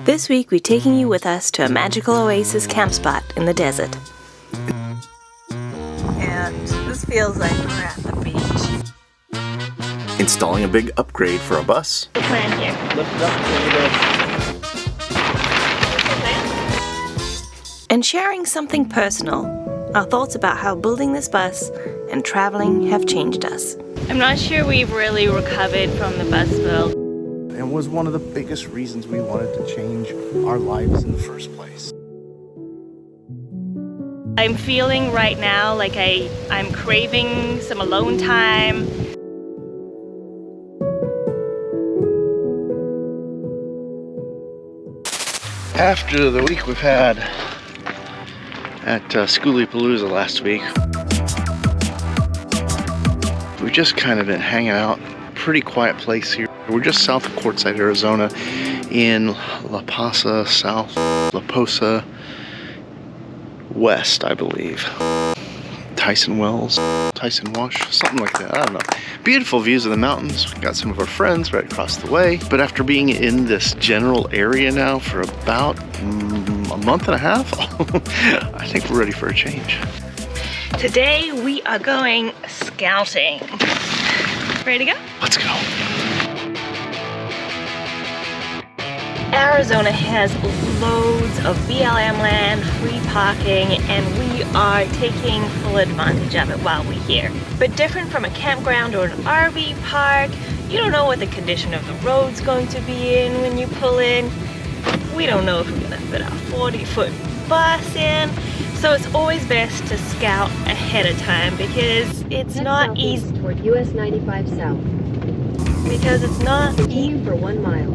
This week we're taking you with us to a magical oasis camp spot in the desert. And this feels like we're at the beach. Installing a big upgrade for a bus. The plan here. Lift it up, there we go. And sharing something personal. Our thoughts about how building this bus and traveling have changed us. I'm not sure we've really recovered from the bus build. It was one of the biggest reasons we wanted to change our lives in the first place. I'm feeling right now like I'm craving some alone time. After the week we've had at Schoolypalooza last week, we've just kind of been hanging out. Pretty quiet place here. We're just south of Quartzsite, Arizona, in La Posa, South La Posa West, I believe. Tyson Wells, Tyson Wash, something like that, I don't know. Beautiful views of the mountains. We got some of our friends right across the way. But after being in this general area now for about a month and a half, I think we're ready for a change. Today we are going scouting. Ready to go? Let's go. Arizona has loads of BLM land, free parking, and we are taking full advantage of it while we're here. But different from a campground or an RV park, you don't know what the condition of the road's going to be in when you pull in. We don't know if we're gonna fit our 40-foot bus in. So it's always best to scout ahead of time because it's not easy. Toward US 95 South. Because it's not Continue for 1 mile.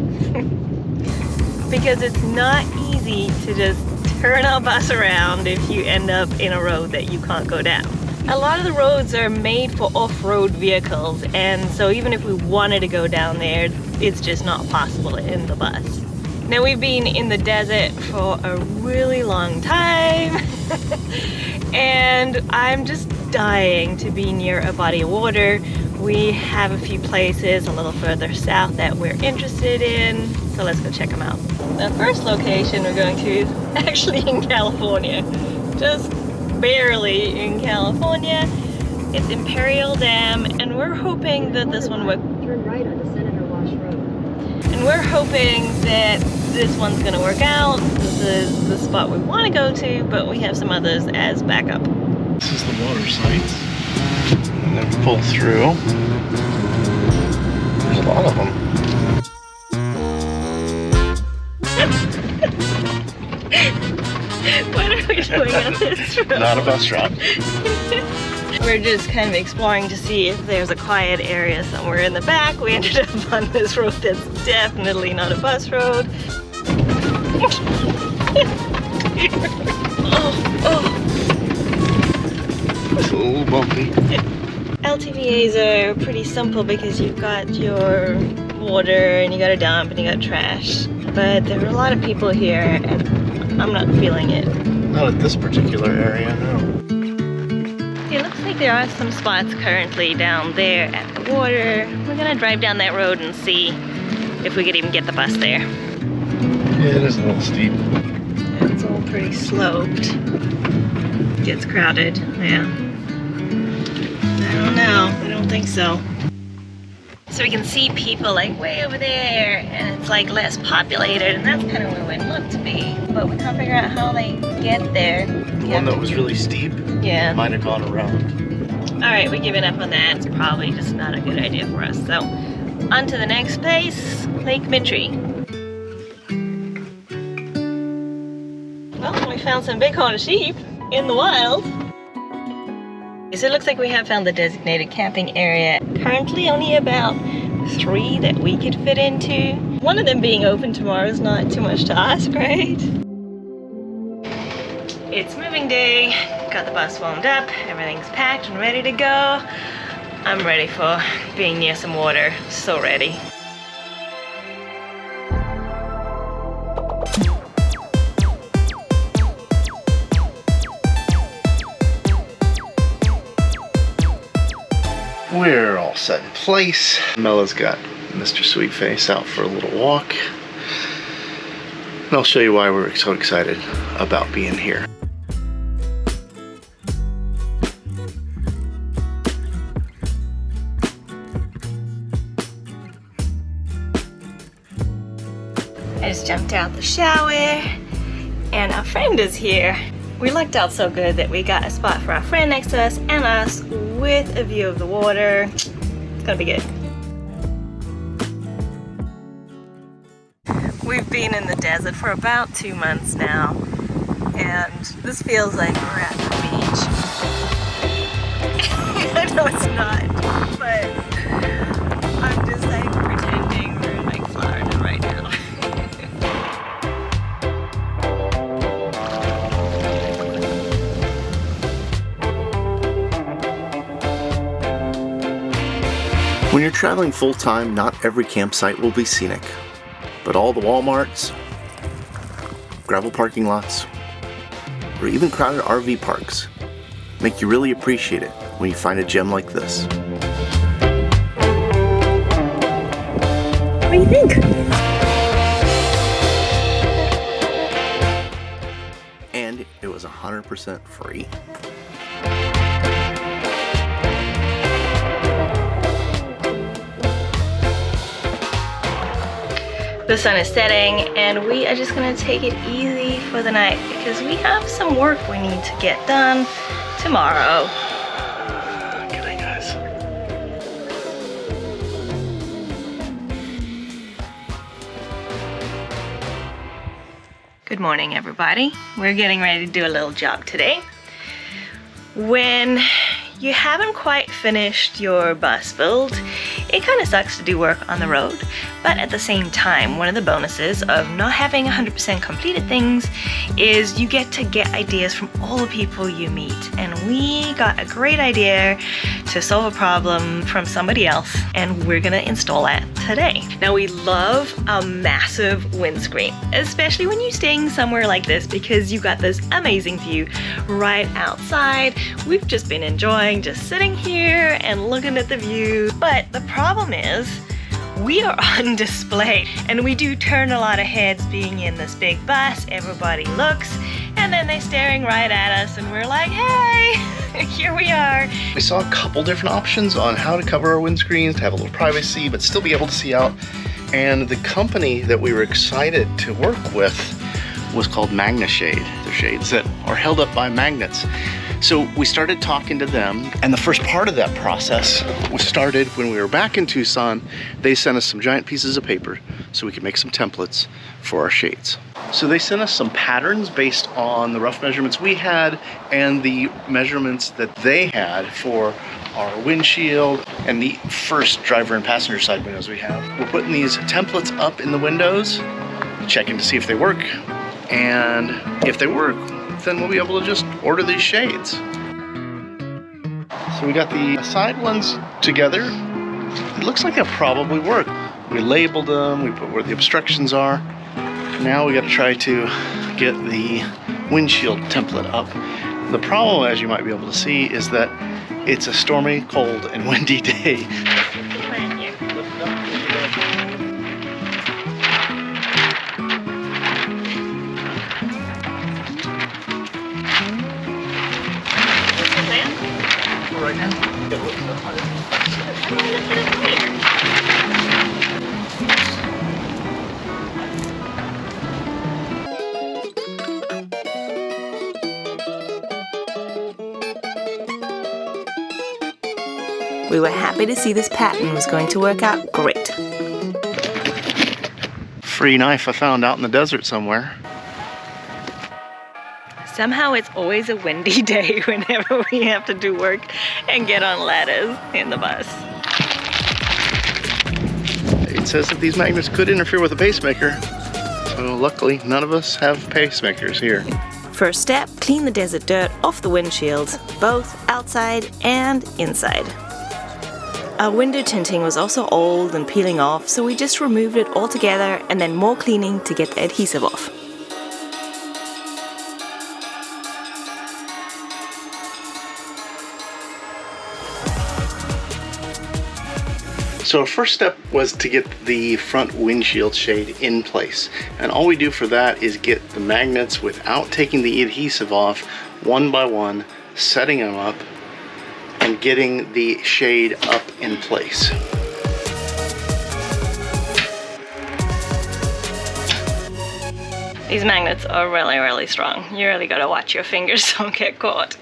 Because it's not easy to just turn our bus around if you end up in a road that you can't go down. A lot of the roads are made for off-road vehicles, and so even if we wanted to go down there, it's just not possible in the bus. Now we've been in the desert for a really long time and I'm just dying to be near a body of water. We have a few places a little further south that we're interested in, so let's go check them out. The first location we're going to is actually in California, just barely in California. It's Imperial Dam, and we're hoping that this one will... Turn right onto Senator Wash Road. And we're hoping that this one's gonna work out. This is the spot we want to go to, but we have some others as backup. This is the water site. And then we pull through. There's a lot of them. What are we doing on this road? Not a bus route. We're just kind of exploring to see if there's a quiet area somewhere in the back. We ended up on this road that's definitely not a bus road. It's a little bumpy. LTVAs are pretty simple because you've got your water and you got a dump and you got trash. But there are a lot of people here and I'm not feeling it. Not at this particular area, no. It looks like there are some spots currently down there at the water. We're gonna drive down that road and see if we could even get the bus there. Yeah, it is a little steep. It's all pretty sloped. Gets crowded, yeah. I don't know, I don't think so. So we can see people like way over there and it's like less populated and that's kind of where we'd look to be. But we can't figure out how they get there. The one that was really steep might have gone around. Alright, we're giving up on that. It's probably just not a good idea for us. So, on to the next place, Lake Mitri. Well, we found some bighorn sheep in the wild. So it looks like we have found the designated camping area. Currently only about 3 that we could fit into. One of them being open tomorrow is not too much to ask, right? It's moving day. Got the bus warmed up. Everything's packed and ready to go. I'm ready for being near some water. So ready. We're all set in place. Mella's got Mr. Sweetface out for a little walk. And I'll show you why we're so excited about being here. I just jumped out the shower and our friend is here. We lucked out so good that we got a spot for our friend next to us and us with a view of the water. It's gonna be good. We've been in the desert for about 2 months now, and this feels like we're at the beach. I know it's not, but I'm just like pretending we're in like Florida right now. When you're traveling full-time, not every campsite will be scenic, but all the Walmarts, gravel parking lots, or even crowded RV parks make you really appreciate it when you find a gem like this. What do you think? And it was 100% free. The sun is setting and we are just gonna take it easy for the night because we have some work we need to get done tomorrow. Good night, guys. Good morning, everybody. We're getting ready to do a little job today. When you haven't quite finished your bus build, it kind of sucks to do work on the road, but at the same time, one of the bonuses of not having 100% completed things is you get to get ideas from all the people you meet. And we got a great idea to solve a problem from somebody else, and we're gonna install that today. Now, we love a massive windscreen, especially when you're staying somewhere like this because you got this amazing view right outside. We've just been enjoying just sitting here and looking at the view, but the problem is we are on display and we do turn a lot of heads being in this big bus. Everybody looks and then they're staring right at us and we're like, hey, here we are. We saw a couple different options on how to cover our windscreens to have a little privacy but still be able to see out. And the company that we were excited to work with was called MagnaShade. They're shades that are held up by magnets. So we started talking to them, and the first part of that process was started when we were back in Tucson. They sent us some giant pieces of paper so we could make some templates for our shades. So they sent us some patterns based on the rough measurements we had and the measurements that they had for our windshield and the first driver and passenger side windows we have. We're putting these templates up in the windows, checking to see if they work, and if they work, then we'll be able to just order these shades. So we got the side ones together. It looks like they'll probably work. We labeled them, we put where the obstructions are. Now we got to try to get the windshield template up. The problem, as you might be able to see, is that it's a stormy, cold, and windy day. Right now. We were happy to see this pattern was going to work out great. Free knife I found out in the desert somewhere. Somehow it's always a windy day whenever we have to do work and get on ladders in the bus. It says that these magnets could interfere with a pacemaker, so luckily none of us have pacemakers here. First step, clean the desert dirt off the windshield, both outside and inside. Our window tinting was also old and peeling off, so we just removed it all together and then more cleaning to get the adhesive off. So our first step was to get the front windshield shade in place. And all we do for that is get the magnets without taking the adhesive off, one by one, setting them up, and getting the shade up in place. These magnets are really, really strong. You really gotta watch your fingers don't get caught.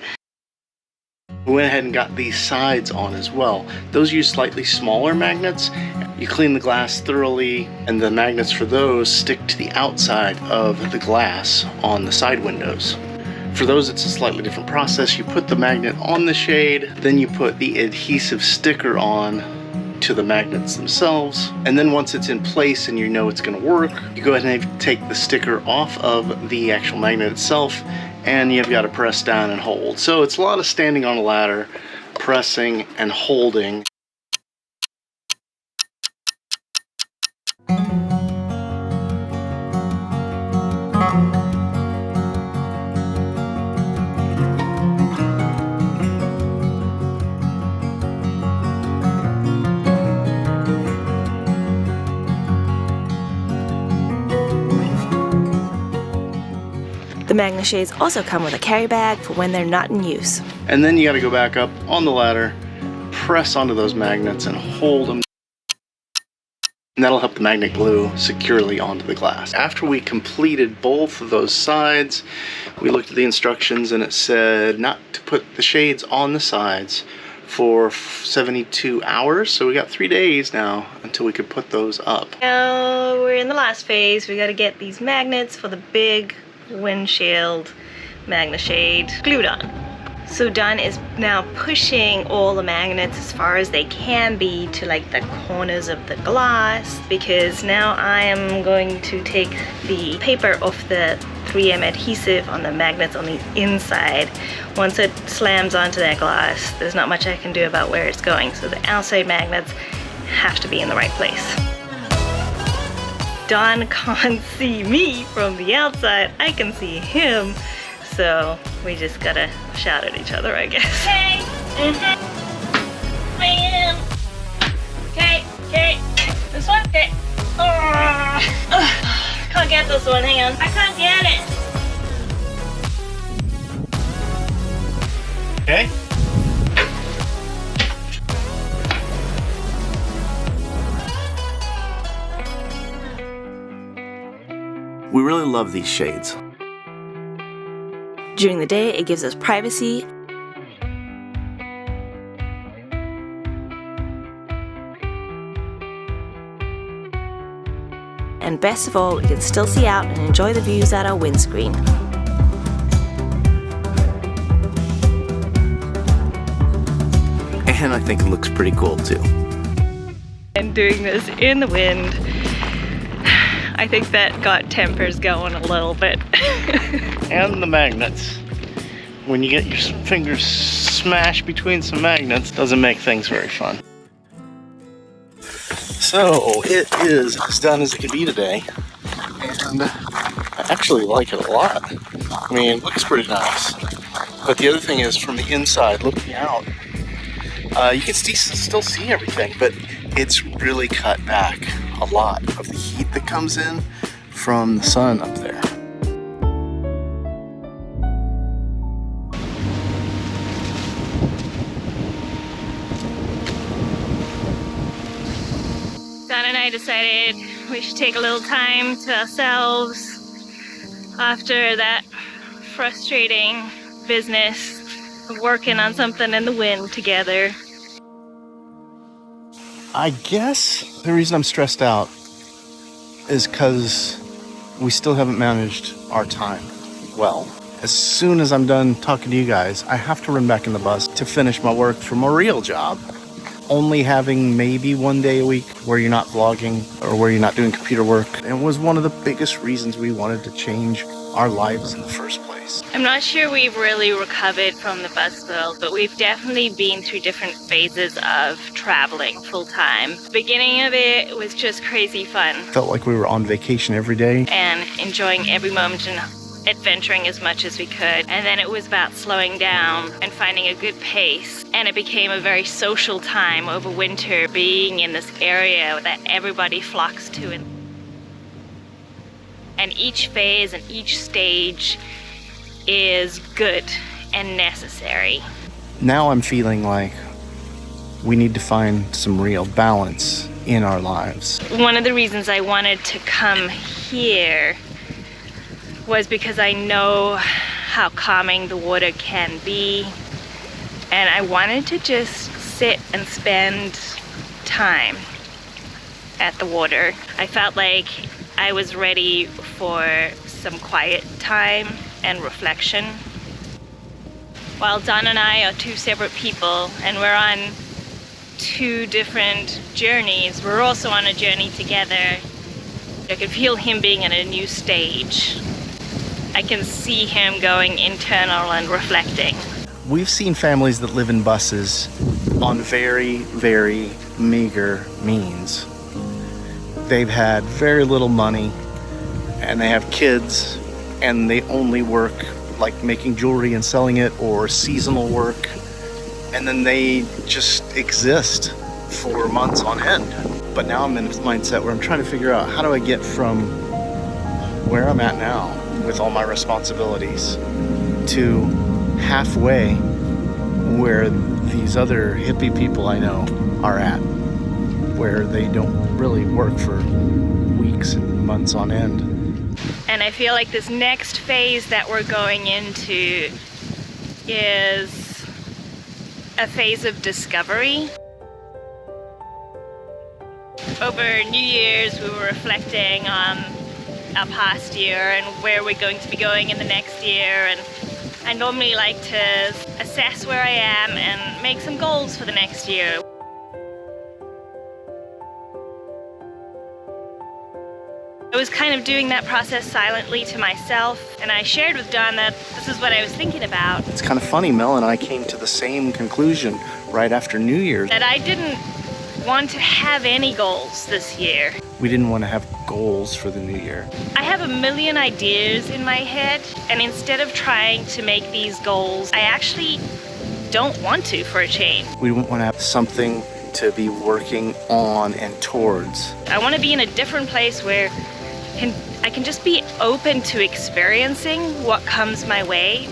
We went ahead and got these sides on as well. Those use slightly smaller magnets. You clean the glass thoroughly, and the magnets for those stick to the outside of the glass on the side windows. For those, it's a slightly different process. You put the magnet on the shade, then you put the adhesive sticker on to the magnets themselves, and then once it's in place and you know it's going to work, you go ahead and take the sticker off of the actual magnet itself, and you've got to press down and hold. So it's a lot of standing on a ladder, pressing and holding. The magnet shades also come with a carry bag for when they're not in use. And then you got to go back up on the ladder, press onto those magnets and hold them. And that'll help the magnet glue securely onto the glass. After we completed both of those sides, we looked at the instructions and it said not to put the shades on the sides for 72 hours. So we got 3 days now until we could put those up. Now we're in the last phase. We got to get these magnets for the big windshield magnet shade glued on. So Don is now pushing all the magnets as far as they can be to like the corners of the glass, because now I am going to take the paper off the 3M adhesive on the magnets on the inside. Once it slams onto that glass, there's not much I can do about where it's going, so the outside magnets have to be in the right place. Don can't see me from the outside, I can see him, so we just gotta shout at each other, I guess. Hey! Man! Okay, okay, this one, okay. Can't get this one, hang on. I can't get it! Okay. We really love these shades. During the day, it gives us privacy. And best of all, we can still see out and enjoy the views at our windscreen. And I think it looks pretty cool too. And doing this in the wind, I think that got tempers going a little bit. And the magnets. When you get your fingers smashed between some magnets, doesn't make things very fun. So it is as done as it could be today, and I actually like it a lot. I mean, it looks pretty nice. But the other thing is, from the inside, looking out, you can still see everything, but it's really cut back a lot of the heat that comes in from the sun up there. Don and I decided we should take a little time to ourselves after that frustrating business of working on something in the wind together. I guess the reason I'm stressed out is because we still haven't managed our time well. As soon as I'm done talking to you guys, I have to run back in the bus to finish my work for my real job. Only having maybe 1 day a week where you're not vlogging or where you're not doing computer work, it was one of the biggest reasons we wanted to change our lives in the first place. I'm not sure we've really recovered from the bus world, but we've definitely been through different phases of traveling full time. The beginning of it was just crazy fun Felt like we were on vacation every day. and enjoying every moment and adventuring as much as we could. And then it was about slowing down and finding a good pace. And it became a very social time over winter, being in this area that everybody flocks to. And each phase and each stage is good and necessary. Now I'm feeling like we need to find some real balance in our lives. One of the reasons I wanted to come here was because I know how calming the water can be, and I wanted to just sit and spend time at the water. I felt like I was ready for some quiet time and reflection. While Don and I are two separate people and we're on two different journeys, we're also on a journey together. I can feel him being in a new stage. I can see him going internal and reflecting. We've seen families that live in buses on very, very meager means. They've had very little money and they have kids and they only work like making jewelry and selling it or seasonal work, and then they just exist for months on end. But now I'm in this mindset where I'm trying to figure out how do I get from where I'm at now with all my responsibilities to halfway where these other hippie people I know are at, where they don't really work for weeks and months on end. And I feel like this next phase that we're going into is a phase of discovery. Over New Year's, we were reflecting on our past year and where we're going to be going in the next year. And I normally like to assess where I am and make some goals for the next year. I was kind of doing that process silently to myself, and I shared with Don that this is what I was thinking about. It's kind of funny, Mel and I came to the same conclusion right after New Year's. That I didn't want to have any goals this year. We didn't want to have goals for the new year. I have a million ideas in my head, and instead of trying to make these goals, I actually don't want to for a change. We want to have something to be working on and towards. I want to be in a different place where I can just be open to experiencing what comes my way.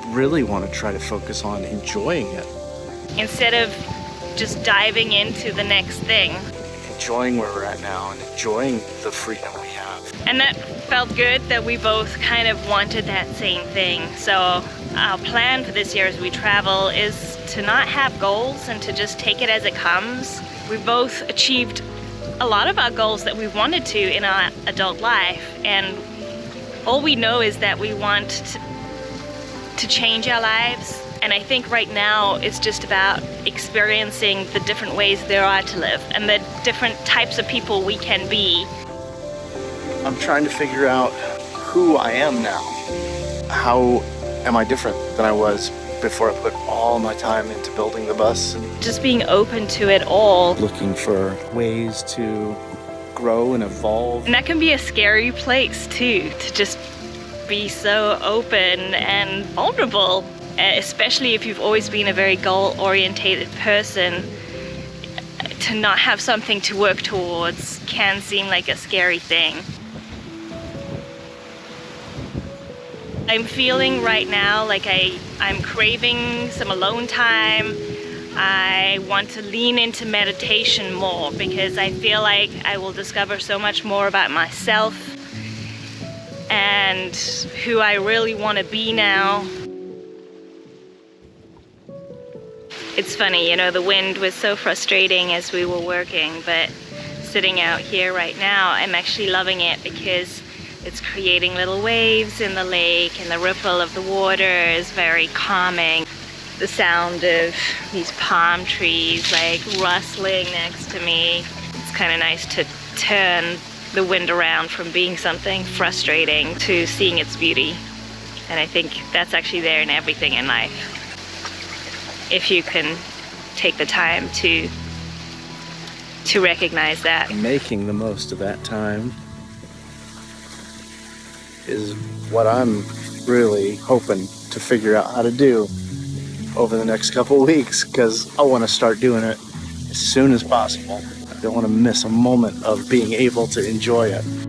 Really want to try to focus on enjoying it. Instead of just diving into the next thing. Enjoying where we're at now and enjoying the freedom we have. And that felt good that we both kind of wanted that same thing. So our plan for this year as we travel is to not have goals and to just take it as it comes. We both achieved a lot of our goals that we wanted to in our adult life, and all we know is that we want to change our lives. And I think right now it's just about experiencing the different ways there are to live and the different types of people we can be. I'm trying to figure out who I am now. How am I different than I was before I put all my time into building the bus? Just being open to it all. Looking for ways to grow and evolve. And that can be a scary place too, to just be so open and vulnerable. Especially if you've always been a very goal-orientated person, to not have something to work towards can seem like a scary thing. I'm feeling right now like I'm craving some alone time. I want to lean into meditation more because I feel like I will discover so much more about myself and who I really want to be now. It's funny, you know, the wind was so frustrating as we were working, but sitting out here right now, I'm actually loving it because it's creating little waves in the lake and the ripple of the water is very calming. The sound of these palm trees like rustling next to me. It's kind of nice to turn the wind around from being something frustrating to seeing its beauty. And I think that's actually there in everything in life. If you can take the time to recognize that. Making the most of that time. is what I'm really hoping to figure out how to do over the next couple of weeks, because I want to start doing it as soon as possible. I don't want to miss a moment of being able to enjoy it.